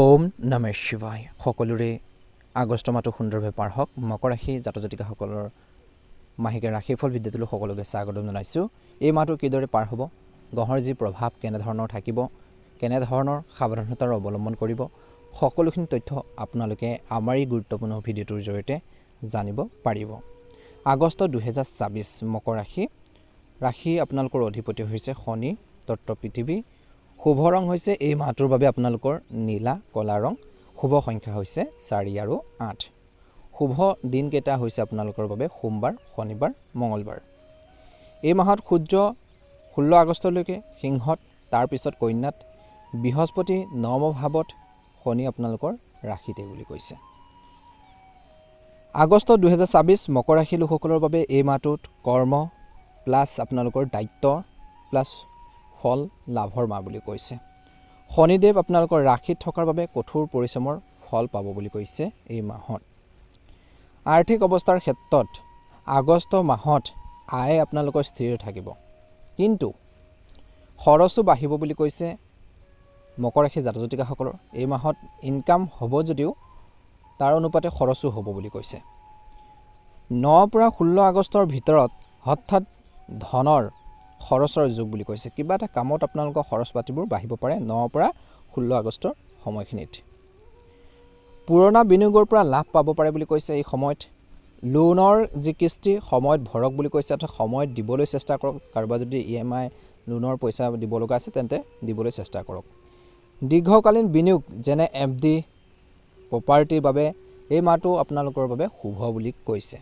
ওম নমঃ শিৱায়। সকলোৰে আগষ্ট মাহটো সুন্দৰভাৱে পাৰ হওক। মকৰ ৰাশি জাতক জাতিকাসকলৰ মাহিকৰ ৰাশিফল ভিডিঅ'টোলৈ সকলোকে স্বাগতম জনাইছোঁ। এই মাহটো কিদৰে পাৰ হ'ব, গ্ৰহৰ যি প্ৰভাৱ কেনেধৰণৰ থাকিব, কেনেধৰণৰ সাৱধানতাৰ অৱলম্বন কৰিব, সকলোখিনি তথ্য আপোনালোকে আমাৰ এই গুৰুত্বপূৰ্ণ ভিডিঅ'টোৰ জৰিয়তে জানিব পাৰিব। আগষ্ট 2024 মকৰ ৰাশি আপোনালোকৰ অধিপতি হৈছে শনি, তত্ত্ব পৃথিৱী। শুভ ৰং হৈছে এই মাহটোৰ বাবে আপোনালোকৰ নীলা কলা ৰং। শুভ সংখ্যা হৈছে 4 আৰু 8। শুভ দিনকেইটা হৈছে আপোনালোকৰ বাবে সোমবাৰ, শনিবাৰ, মঙলবাৰ। এই মাহত সূৰ্য 16 আগষ্টলৈকে সিংহত, তাৰপিছত কন্যাত, বৃহস্পতি নৱম ভাৱত, শনি আপোনালোকৰ ৰাশিতে বুলি কৈছে। আগষ্ট 2024 মকৰ ৰাশি লোকসকলৰ বাবে এই মাহটোত কৰ্ম প্লাছ আপোনালোকৰ দায়িত্ব প্লাছ ফল লাভৰ মাহ বুলি কৈছে। শনিদেৱ আপোনালোকৰ ৰাশিত থকাৰ বাবে কঠোৰ পৰিশ্ৰমৰ ফল পাব বুলি কৈছে। এই মাহত আৰ্থিক অৱস্থাৰ ক্ষেত্ৰত আগষ্ট মাহত আয় আপোনালোকৰ স্থিৰ থাকিব, কিন্তু খৰচো বাঢ়িব বুলি কৈছে। মকৰ ৰাশি জাতক জাতিকাসকলৰ এই মাহত ইনকাম হ'ব যদিও তাৰ অনুপাতে খৰচো হ'ব বুলি কৈছে। 9 পৰা 16 আগষ্টৰ ভিতৰত হঠাৎ ধনৰ খৰচৰ যুগ বুলি কৈছে। কিবা এটা কামত আপোনালোকৰ খৰচ পাতিবোৰ বাঢ়িব পাৰে 9 পৰা 16 আগষ্টৰ সময়খিনিত। পুৰণা বিনিয়োগৰ পৰা লাভ পাব পাৰে বুলি কৈছে। এই সময়ত লোনৰ যি কিস্তি সময়ত ভৰক বুলি কৈছে, অৰ্থাৎ সময়ত দিবলৈ চেষ্টা কৰক। কাৰোবাৰ যদি EMI লোনৰ পইচা দিব লগা আছে তেন্তে দিবলৈ চেষ্টা কৰক। দীৰ্ঘকালীন বিনিয়োগ যেনে FD প্ৰপাৰ্টিৰ বাবে এই মাহটো আপোনালোকৰ বাবে শুভ বুলি কৈছে।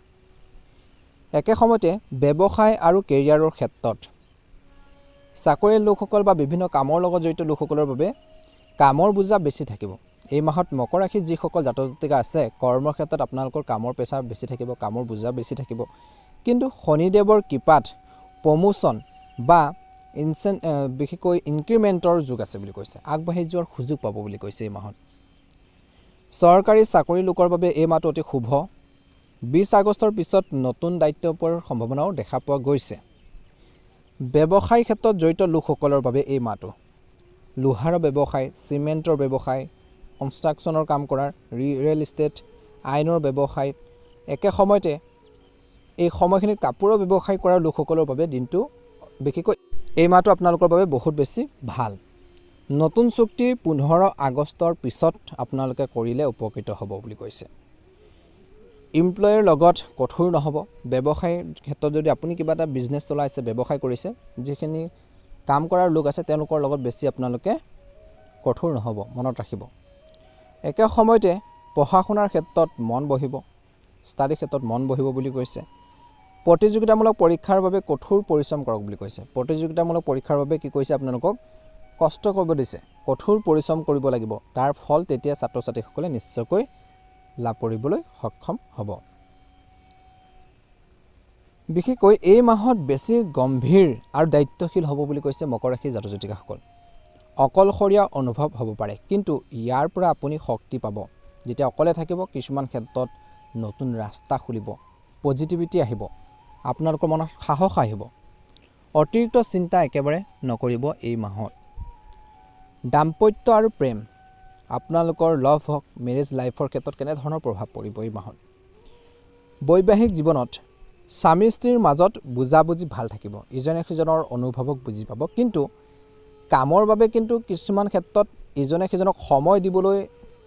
একে সময়তে ব্যৱসায় আৰু কেৰিয়াৰৰ ক্ষেত্ৰত চাকৰিয়াল লোকসকল বা বিভিন্ন কামৰ লগত জড়িত লোকসকলৰ বাবে কামৰ বোজা বেছি থাকিব। এই মাহত মকৰ ৰাশিত যিসকল জাতক জাতিকা আছে কৰ্মৰ ক্ষেত্ৰত আপোনালোকৰ কামৰ প্ৰেছাৰ বেছি থাকিব, কামৰ বোজা বেছি থাকিব, কিন্তু শনিদেৱৰ কৃপাত প্ৰমোশ্যন বা বিশেষকৈ ইনক্ৰিমেণ্টৰ যুগ আছে বুলি কৈছে। আগবাঢ়ি যোৱাৰ সুযোগ পাব বুলি কৈছে। এই মাহত চৰকাৰী চাকৰি লোকৰ বাবে এই মাহটো অতি শুভ। 20 আগষ্টৰ পিছত নতুন দায়িত্ব পোৱাৰ সম্ভাৱনাও দেখা পোৱা গৈছে। ব্যৱসায় ক্ষেত্ৰত জড়িত লোকসকলৰ বাবে এই মাহটো লোহাৰৰ ব্যৱসায়, চিমেণ্টৰ ব্যৱসায়, কনষ্ট্ৰাকশ্যনৰ কাম কৰাৰ, ৰিয়েল ইষ্টেট, আইনৰ ব্যৱসায়, একে সময়তে এই সময়খিনিত কাপোৰৰ ব্যৱসায় কৰা লোকসকলৰ বাবে দিনটো বিশেষকৈ এই মাহটো আপোনালোকৰ বাবে বহুত বেছি ভাল। নতুন চুক্তি 15 আগষ্টৰ পিছত আপোনালোকে কৰিলে উপকৃত হ'ব বুলি কৈছে। এমপ্লয়ৰ লগত কঠোৰ নহ'ব। ব্যৱসায়ৰ ক্ষেত্ৰত যদি আপুনি কিবা এটা বিজনেছ চলাইছে, ব্যৱসায় কৰিছে, যিখিনি কাম কৰাৰ লোক আছে তেওঁলোকৰ লগত বেছি আপোনালোকে কঠোৰ নহ'ব, মনত ৰাখিব। একে সময়তে পঢ়া শুনাৰ ক্ষেত্ৰত মন বহিব, ষ্টাডিৰ ক্ষেত্ৰত মন বহিব বুলি কৈছে। প্ৰতিযোগিতামূলক পৰীক্ষাৰ বাবে কঠোৰ পৰিশ্ৰম কৰক বুলি কৈছে। প্ৰতিযোগিতামূলক পৰীক্ষাৰ বাবে কি কৈছে, আপোনালোকক কষ্ট কৰিব দিছে, কঠোৰ পৰিশ্ৰম কৰিব লাগিব। তাৰ ফল তেতিয়া ছাত্ৰ ছাত্ৰীসকলে নিশ্চয়কৈ লাভ কৰিবলৈ সক্ষম হ'ব। বিশেষকৈ এই মাহত বেছি গম্ভীৰ আৰু দায়িত্বশীল হ'ব বুলি কৈছে মকৰ ৰাশিৰ জাতক জাতিকাসকল। অকলশৰীয়া অনুভৱ হ'ব পাৰে, কিন্তু ইয়াৰ পৰা আপুনি শক্তি পাব। যেতিয়া অকলে থাকিব কিছুমান ক্ষেত্ৰত নতুন ৰাস্তা খুলিব, পজিটিভিটি আহিব, আপোনালোকৰ মনত সাহস আহিব। অতিৰিক্ত চিন্তা একেবাৰে নকৰিব। এই মাহত দাম্পত্য আৰু প্ৰেম, আপোনালোকৰ লাভ হওক, মেৰেজ লাইফৰ ক্ষেত্ৰত কেনেধৰণৰ প্ৰভাৱ পৰিব এই মাহত। বৈবাহিক জীৱনত স্বামী স্ত্ৰীৰ মাজত বুজাবুজি ভাল থাকিব, ইজনে সিজনৰ অনুভৱক বুজি পাব, কিন্তু কামৰ বাবে কিন্তু কিছুমান ক্ষেত্ৰত ইজনে সিজনক সময় দিবলৈ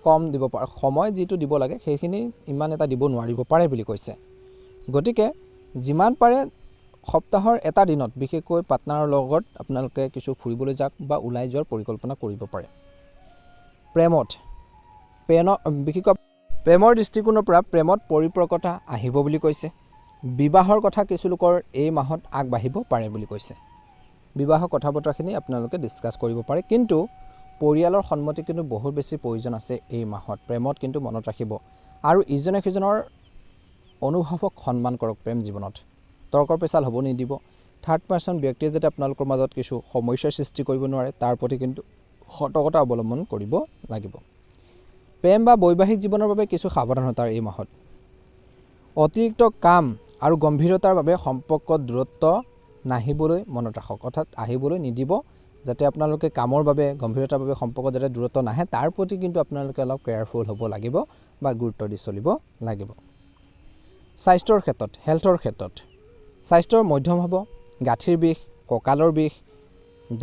কম দিব পাৰে। সময় যিটো দিব লাগে সেইখিনি ইমান এটা দিব নোৱাৰিব পাৰে বুলি কৈছে। গতিকে যিমান পাৰে সপ্তাহৰ এটা দিনত বিশেষকৈ পাৰ্টনাৰৰ লগত আপোনালোকে কিছু ফুৰিবলৈ যাওক বা ওলাই যোৱাৰ পৰিকল্পনা কৰিব পাৰে। বিশেষকৈ প্ৰেমৰ দৃষ্টিকোণৰ পৰা প্ৰেমত পৰিপক্কতা আহিব বুলি কৈছে। বিবাহৰ কথা কিছু লোকৰ এই মাহত আগবাঢ়িব পাৰে বুলি কৈছে। বিবাহৰ কথা বতৰাখিনি আপোনালোকে ডিছকাছ কৰিব পাৰে, কিন্তু পৰিয়ালৰ সন্মতি কিন্তু বহুত বেছি প্ৰয়োজন আছে এই মাহত। প্ৰেমত কিন্তু মনত ৰাখিব আৰু ইজনে সিজনৰ অনুভৱক সন্মান কৰক। প্ৰেম জীৱনত তৰ্কৰ পেচাল হ'ব নিদিব। থাৰ্ড পাৰ্চন ব্যক্তিয়ে যাতে আপোনালোকৰ মাজত কিছু সমস্যাৰ সৃষ্টি কৰিব নোৱাৰে তাৰ প্ৰতি কিন্তু সতৰ্কতা অৱলম্বন কৰিব লাগিব। প্ৰেম বা বৈবাহিক জীৱনৰ বাবে কিছু সাৱধানতাৰ এই মাহত। অতিৰিক্ত কাম আৰু গম্ভীৰতাৰ বাবে সম্পৰ্কত দূৰত্ব নাহিবলৈ মনত ৰাখক, অৰ্থাৎ আহিবলৈ নিদিব। যাতে আপোনালোকে কামৰ বাবে গম্ভীৰতাৰ বাবে সম্পৰ্ক যাতে দূৰত্ব নাহে তাৰ প্ৰতি কিন্তু আপোনালোকে অলপ কেয়াৰফুল হ'ব লাগিব বা গুৰুত্ব দি চলিব লাগিব। স্বাস্থ্যৰ ক্ষেত্ৰত হেল্থৰ ক্ষেত্ৰত স্বাস্থ্যৰ মধ্যম হ'ব। গাঁঠিৰ বিষ, কঁকালৰ বিষ,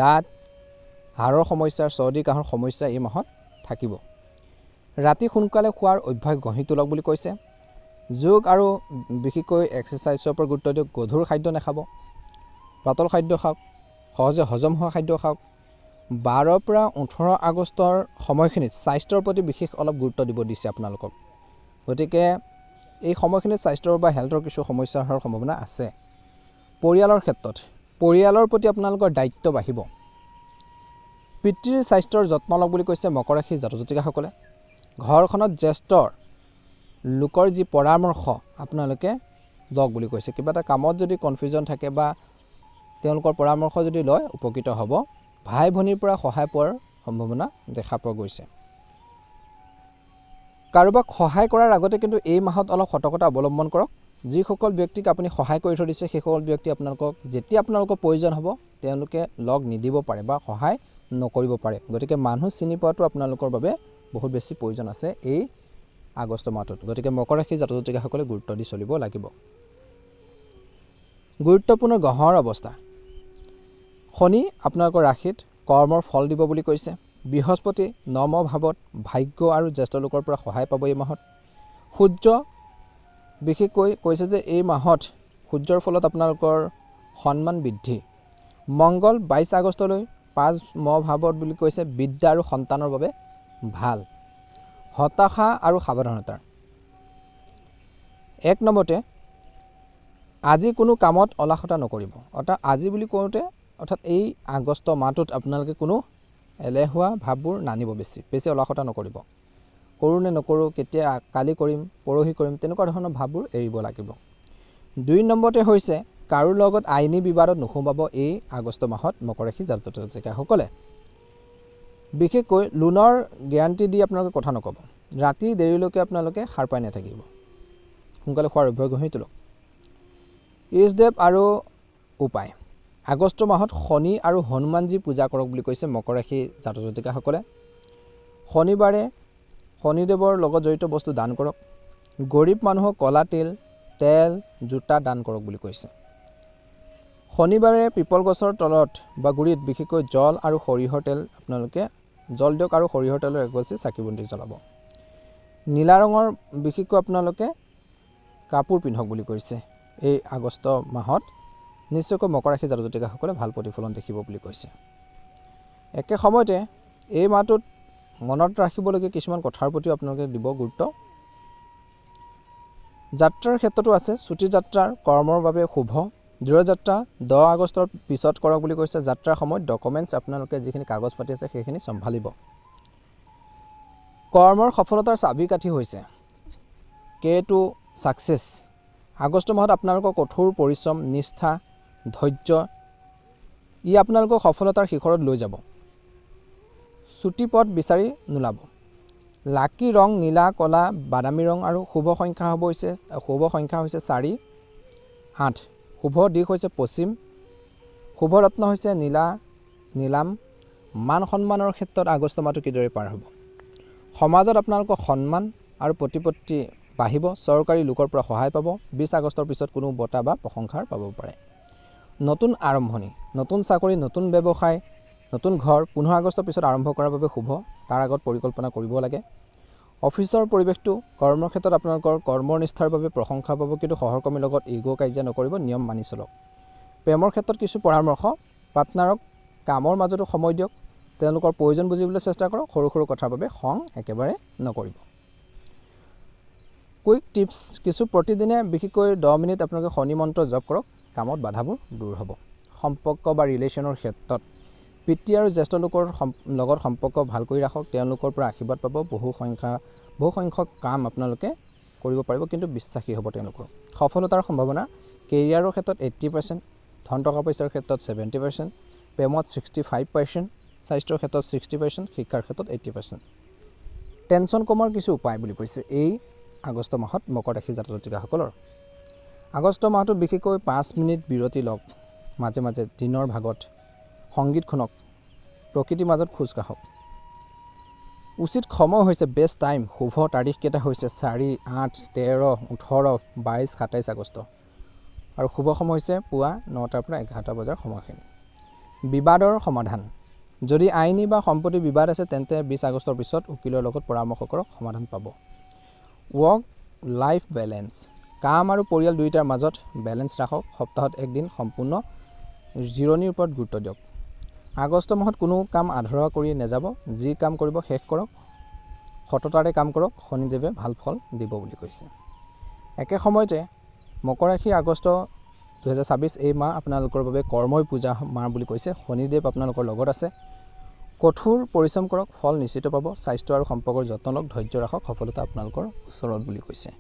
দাঁত, হাড়ৰ সমস্যা, চৰ্দি কাহৰ সমস্যা এই মাহত থাকিব। ৰাতি সোনকালে খোৱাৰ অভ্যাস গঢ়ি তোলক বুলি কৈছে। যোগ আৰু বিশেষকৈ এক্সাৰচাইজৰ ওপৰত গুৰুত্ব দিয়ক। গধুৰ খাদ্য নাখাব, পাতল খাদ্য খাওক, সহজে হজম হোৱা খাদ্য খাওক। 12 পৰা 18 আগষ্টৰ সময়খিনিত স্বাস্থ্যৰ প্ৰতি বিশেষ অলপ গুৰুত্ব দিব দিছে আপোনালোকক। গতিকে এই সময়খিনিত স্বাস্থ্যৰ বা হেল্থৰ কিছু সমস্যা হোৱাৰ সম্ভাৱনা আছে। পৰিয়ালৰ ক্ষেত্ৰত পৰিয়ালৰ প্ৰতি আপোনালোকৰ দায়িত্ব বাঢ়িব। পিতৃৰ স্বাস্থ্যৰ যত্ন লওক বুলি কৈছে মকৰ ৰাশিৰ জাতক জাতিকাসকলে। ঘৰখনত জ্যেষ্ঠ লোকৰ যি পৰামৰ্শ আপোনালোকে লওক বুলি কৈছে। কিবা এটা কামত যদি কনফিউজন থাকে বা তেওঁলোকৰ পৰামৰ্শ যদি লয় উপকৃত হ'ব। ভাই ভনীৰ পৰা সহায় পোৱাৰ সম্ভাৱনা দেখা পোৱা গৈছে। কাৰোবাক সহায় কৰাৰ আগতে কিন্তু এই মাহত অলপ সতৰ্কতা অৱলম্বন কৰক। যিসকল ব্যক্তিক আপুনি সহায় কৰি থৈ দিছে সেইসকল ব্যক্তি আপোনালোকক যেতিয়া আপোনালোকৰ প্ৰয়োজন হ'ব তেওঁলোকে লগ নিদিব পাৰে বা সহায় নকৰিব পাৰে। গতিকে মানুহ চিনি পোৱাটো আপোনালোকৰ বাবে বহুত বেছি প্ৰয়োজন আছে এই আগষ্ট মাহটোত। গতিকে মকৰ ৰাশিৰ জাতক জাতিকাসকলে গুৰুত্ব দি চলিব লাগিব। গুৰুত্বপূৰ্ণ গ্ৰহৰ অৱস্থা শনি আপোনালোকৰ ৰাশিত কৰ্মৰ ফল দিব বুলি কৈছে। বৃহস্পতি নম ভাৱত ভাগ্য আৰু জ্যেষ্ঠ লোকৰ পৰা সহায় পাব এই মাহত। সূৰ্য বিশেষকৈ কৈছে যে এই মাহত সূৰ্যৰ ফলত আপোনালোকৰ সন্মান বৃদ্ধি। মংগল 22 আগষ্টলৈ 5 ভাৱত বুলি কৈছে। বিদ্যা আৰু সন্তানৰ বাবে ভাল। হতাশা আৰু সাৱধানতা। 1 নম্বৰতে আজি কোনো কামত অলাখতা নকৰিব। অৰ্থাৎ আজি বুলি কওঁতে অৰ্থাৎ এই আগষ্ট মাহটোত আপোনালোকে কোনো এলেহুৱা ভাৱবোৰ নানিব। বেছি অলাখতা নকৰিব। কৰোঁ নে নকৰোঁ, কেতিয়া কালি কৰিম, পৰহি কৰিম, তেনেকুৱা ধৰণৰ ভাৱবোৰ এৰিব লাগিব। 2 নম্বৰতে হৈছে কাৰোৰ লগত আইনী বিবাদত নোসোমাব এই আগষ্ট মাহত মকৰ ৰাশিৰ জাতক জাতিকাসকলে। বিশেষকৈ লোনৰ গেৰাণ্টি দি আপোনালোকে কথা নক'ব। ৰাতি দেৰিলৈকে আপোনালোকে সাৰ পাই নাথাকিব। সোনকালে খোৱাৰ অভ্যাস গঢ়ি তোলক। ইষ্টদেৱ আৰু উপায় আগষ্ট মাহত শনি আৰু হনুমানজী পূজা কৰক বুলি কৈছে মকৰ ৰাশিৰ জাতক জাতিকাসকলে। শনিবাৰে শনিদেৱৰ লগত জড়িত বস্তু দান কৰক। গৰীব মানুহক কলা তেল, জোতা দান কৰক বুলি কৈছে। শনিবাৰে পিপল গছৰ তলত বা গুৰিত বিশেষকৈ জল আৰু সৰিয়হৰ তেল আপোনালোকে জল দিয়ক আৰু সৰিয়হৰ তেলৰ এগছি চাকি বন্তি জ্বলাব। নীলা ৰঙৰ বিশেষকৈ আপোনালোকে কাপোৰ পিন্ধক বুলি কৈছে। এই আগষ্ট মাহত নিশ্চয়কৈ মকৰ ৰাশিৰ জাতক জাতিকাসকলে ভাল প্ৰতিফলন দেখিব বুলি কৈছে। একে সময়তে এই মাহটোত মনত ৰাখিবলগীয়া কিছুমান কথাৰ প্ৰতিও আপোনালোকে দিব গুৰুত্ব। যাত্ৰাৰ ক্ষেত্ৰতো আছে। ছুটি যাত্ৰাৰ কৰ্মৰ বাবে শুভ। দূৰযাত্ৰা 10 আগষ্টৰ পিছত কৰক বুলি কৈছে। যাত্ৰাৰ সময়ত ডকুমেণ্টছ আপোনালোকে যিখিনি কাগজ পাতি আছে সেইখিনি চম্ভালিব। কৰ্মৰ সফলতাৰ চাবিকাঠি হৈছে K2 ছাকচেছ। আগষ্ট মাহত আপোনালোকৰ কঠোৰ পৰিশ্ৰম, নিষ্ঠা, ধৈৰ্য ই আপোনালোকক সফলতাৰ শিখৰত লৈ যাব। ছুটি পথ বিচাৰি নোলাব। লাকি ৰং নীলা, কলা, বাদামী ৰং আৰু শুভ সংখ্যা হৈছে 4, 8। শুভ দিশ হৈছে পশ্চিম। শুভ ৰত্ন হৈছে নীলাম। মান সন্মানৰ ক্ষেত্ৰত আগষ্ট মাহটো কিদৰে পাৰ হ'ব। সমাজত আপোনালোকৰ সন্মান আৰু প্ৰতিপত্তি বাঢ়িব। চৰকাৰী লোকৰ পৰা সহায় পাব। 20 আগষ্টৰ পিছত কোনো বঁটা বা প্ৰশংসাৰ পাব পাৰে। নতুন আৰম্ভণি, নতুন চাকৰি, নতুন ব্যৱসায়, নতুন ঘৰ 15 আগষ্টৰ পিছত আৰম্ভ কৰাৰ বাবে শুভ। তাৰ আগত পৰিকল্পনা কৰিব লাগে। অফিচৰ পৰিৱেশটো কৰ্মৰ ক্ষেত্ৰত আপোনালোকৰ কৰ্মনিষ্ঠাৰ বাবে প্ৰশংসা পাব, কিন্তু সহকৰ্মীৰ লগত ইগ' কাজিয়া নকৰিব, নিয়ম মানি চলক। প্ৰেমৰ ক্ষেত্ৰত কিছু পৰামৰ্শ। পাৰ্টনাৰক কামৰ মাজতো সময় দিয়ক। তেওঁলোকৰ প্ৰয়োজন বুজিবলৈ চেষ্টা কৰক। সৰু সৰু কথাৰ বাবে খং একেবাৰে নকৰিব। কুইক টিপছ কিছু। প্ৰতিদিনে বিশেষকৈ 10 মিনিট আপোনালোকে শনি মন্ত্ৰ জপ কৰক। কামত বাধাবোৰ দূৰ হ'ব। সম্পৰ্ক বা ৰিলেশ্যনৰ ক্ষেত্ৰত পিতৃ আৰু জ্যেষ্ঠ লোকৰ লগত সম্পৰ্ক ভাল কৰি ৰাখক। তেওঁলোকৰ পৰা আশীৰ্বাদ পাব। বহু সংখ্যক কাম আপোনালোকে কৰিব পাৰিব, কিন্তু বিশ্বাসী হ'ব তেওঁলোকৰ। সফলতাৰ সম্ভাৱনা কেৰিয়াৰৰ ক্ষেত্ৰত 80%, ধন টকা পইচাৰ ক্ষেত্ৰত 70%, প্ৰেমত 65%, স্বাস্থ্যৰ ক্ষেত্ৰত 60%, শিক্ষাৰ ক্ষেত্ৰত 80%। টেনশ্যন কমৰ কিছু উপায় বুলি কৈছে এই আগষ্ট মাহত মকৰ ৰাশিৰ জাতক জাতিকাসকলৰ। আগষ্ট মাহটোত বিশেষকৈ 5 মিনিট বিৰতি লওক। মাজে মাজে দিনৰ ভাগত সংগীত শুনক। প্ৰকৃতিৰ মাজত খোজ কাঢ়ক। উচিত সময় হৈছে বেষ্ট টাইম, শুভ তাৰিখকেইটা হৈছে 4, 8, 13, 18, 22, 27 আগষ্ট আৰু শুভ সময় হৈছে পুৱা 9টাৰ পৰা 11টা বজাৰ সময়খিনি। বিবাদৰ সমাধান, যদি আইনী বা সম্পত্তি বিবাদ আছে তেন্তে 20 আগষ্টৰ পিছত উকিলৰ লগত পৰামৰ্শ কৰক, সমাধান পাব। ৱৰ্ক লাইফ বেলেঞ্চ, কাম আৰু পৰিয়াল দুয়োটাৰ মাজত বেলেঞ্চ ৰাখক। সপ্তাহত একদিন সম্পূৰ্ণ জিৰণিৰ ওপৰত গুৰুত্ব দিয়ক। আগষ্ট মাহত কোনো কাম আধৰুৱা কৰি নাযাব, যি কাম কৰিব শেষ কৰক, সততাৰে কাম কৰক, শনিদেৱে ভাল ফল দিব বুলি কৈছে। একে সময়তে মকৰ ৰাশি আগষ্ট 2026 এই মাহ আপোনালোকৰ বাবে কৰ্মই পূজা মাহ বুলি কৈছে। শনিদেৱ আপোনালোকৰ লগত আছে, কঠোৰ পৰিশ্ৰম কৰক, ফল নিশ্চিত পাব। স্বাস্থ্য আৰু সম্পৰ্কৰ যত্ন লওক, ধৈৰ্য ৰাখক, সফলতা আপোনালোকৰ ওচৰত বুলি কৈছে।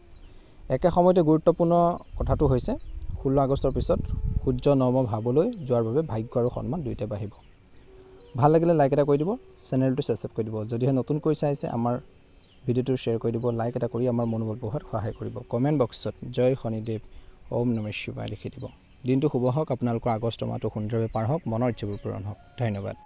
একে সময়তে গুৰুত্বপূৰ্ণ কথাটো হৈছে 16 আগষ্টৰ পিছত সূৰ্য নৱম ভাৱলৈ যোৱাৰ বাবে ভাগ্য আৰু সন্মান দুয়োটাই বাঢ়িব। ভাল লাগিলে লাইক এটা কৰি দিব, চেনেলটো ছাবস্ক্ৰাইব কৰি দিব। যদিহে নতুনকৈ চাইছে আমাৰ ভিডিঅ'টো শ্বেয়াৰ কৰি দিব, লাইক এটা কৰি আমাৰ মনোবল বঢ়োৱাত সহায় কৰিব। কমেণ্ট বক্সত জয় শনিদেৱ, ওম নমঃ শিৱায় লিখি দিব। দিনটো শুভ হওক, আপোনালোকৰ আগষ্ট মাহটো সুন্দৰভাৱে পাৰ হওক, মনৰ ইচ্ছাবোৰ পূৰণ হওক। ধন্যবাদ।